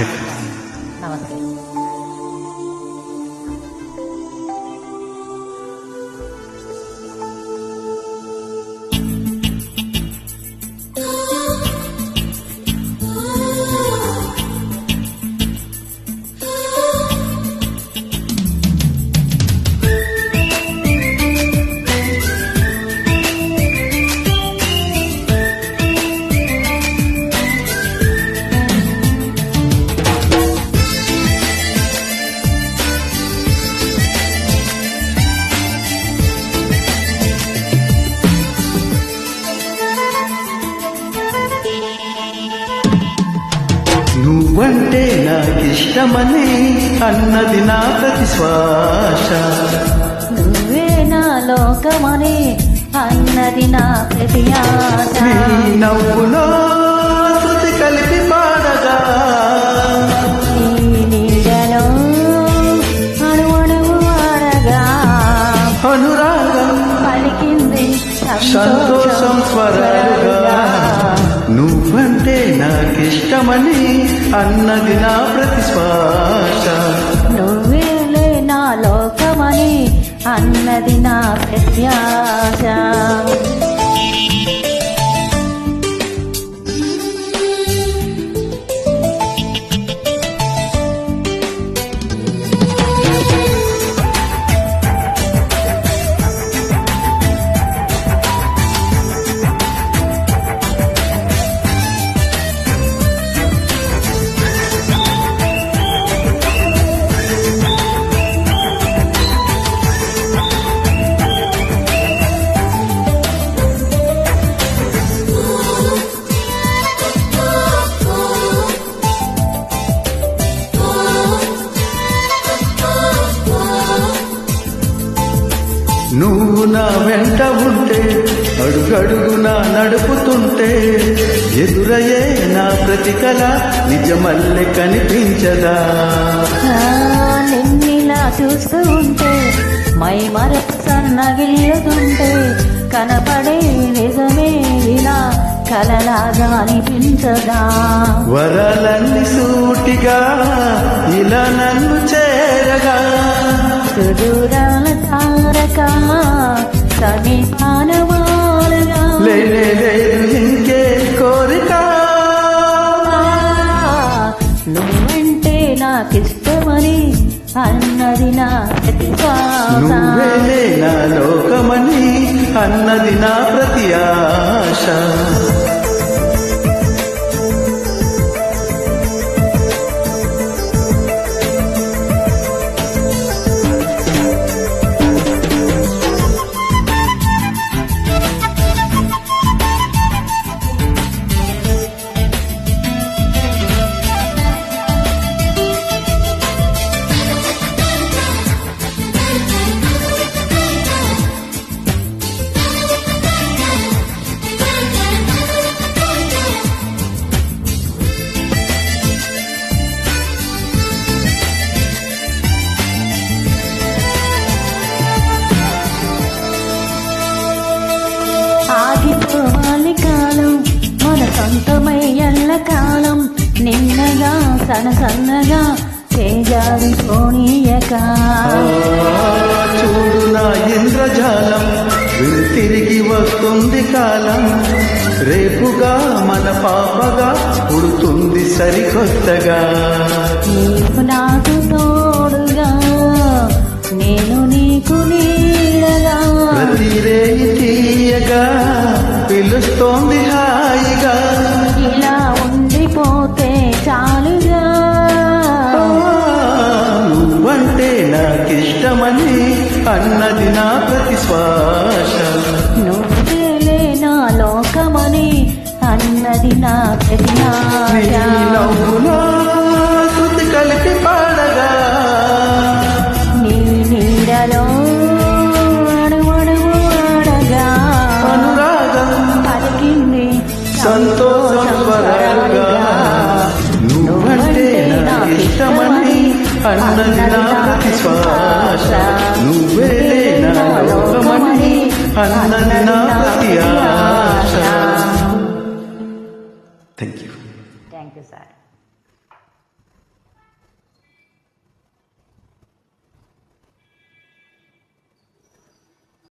నమస్తే. నువ్వంటే నాకిష్టమని అన్నది నా ప్రతి శ్వాస, నువ్వే నా లోకమని అన్నది నా ప్రతి ఆశ. నీ నవ్వులో శృతి కలిపి పాడగా, నీ నీడలో అణువణువు ఆడగా అనురాగం పలికింది సంతోషం స్వరాలుగా. నువ్వంటే నాకిష్టమని అన్నది నా ప్రతి శ్వాస, నువ్వేలే నా లోకమని అన్నది నా ప్రత్యాశ. నువ్వు నా వెంట ఉంటే అడుగడుగునా నడుపుతుంటే ఎదురయ్యే నా ప్రతి కళ నిజమల్లె కనిపించదా. నిన్నిలా చూస్తూ ఉంటే మై మరపు సన్నగిల్లుతుంటే కనపడే నిజమే ఇలా కలలాగా అనిపించదా. వరాలన్నీ సూటిగా ఇలా నన్ను చేరగా, సుదూరాల తారక సమీపాన వాలగా లేదు ఇంకే కోరిక. నువ్వంటే నాకిష్టమని అన్నది నా ప్రతి శ్వాస. నువ్వేలే నా లోకమని అన్నది నా ప్రతి ఆశ. ఆగిపోవాలి కాలం మన సొంతమై ఎల్ల కాలం నిన్నగా సన్నగా చేజారి పోనీయక. చూడు నా ఇంద్రజాలం తిరిగి వస్తుంది కాలం, రేపుగా మన పాపగా పుడుతుంది సరికొత్తగా. నీకు నాకు తోడుగా నేను నీకు నీడగా, ప్రతి రేయి తీయగా పిలుస్తోంది హాయిగా. ఇలా ఉండిపోతే చాలుగా. నువ్వంటే నాకిష్టమని అన్నది నా ప్రతి శ్వాస, నువ్వేలే నా లోకమని అన్నది నా ప్రతి ఆశ. నీ నవ్వులో శృతి కలిపి పాడగా, నీ నీడలో అణువణువు ఆడగా అనురాగం పలికింది సంతోషం స్వరాలుగా. నువ్వంటే నాకిష్టమని అన్నది నా ప్రతి శ్వాస, నువ్వేలే నా లోకమని అన్నది నా ప్రతి ఆశ. Thank you. Thank you sir.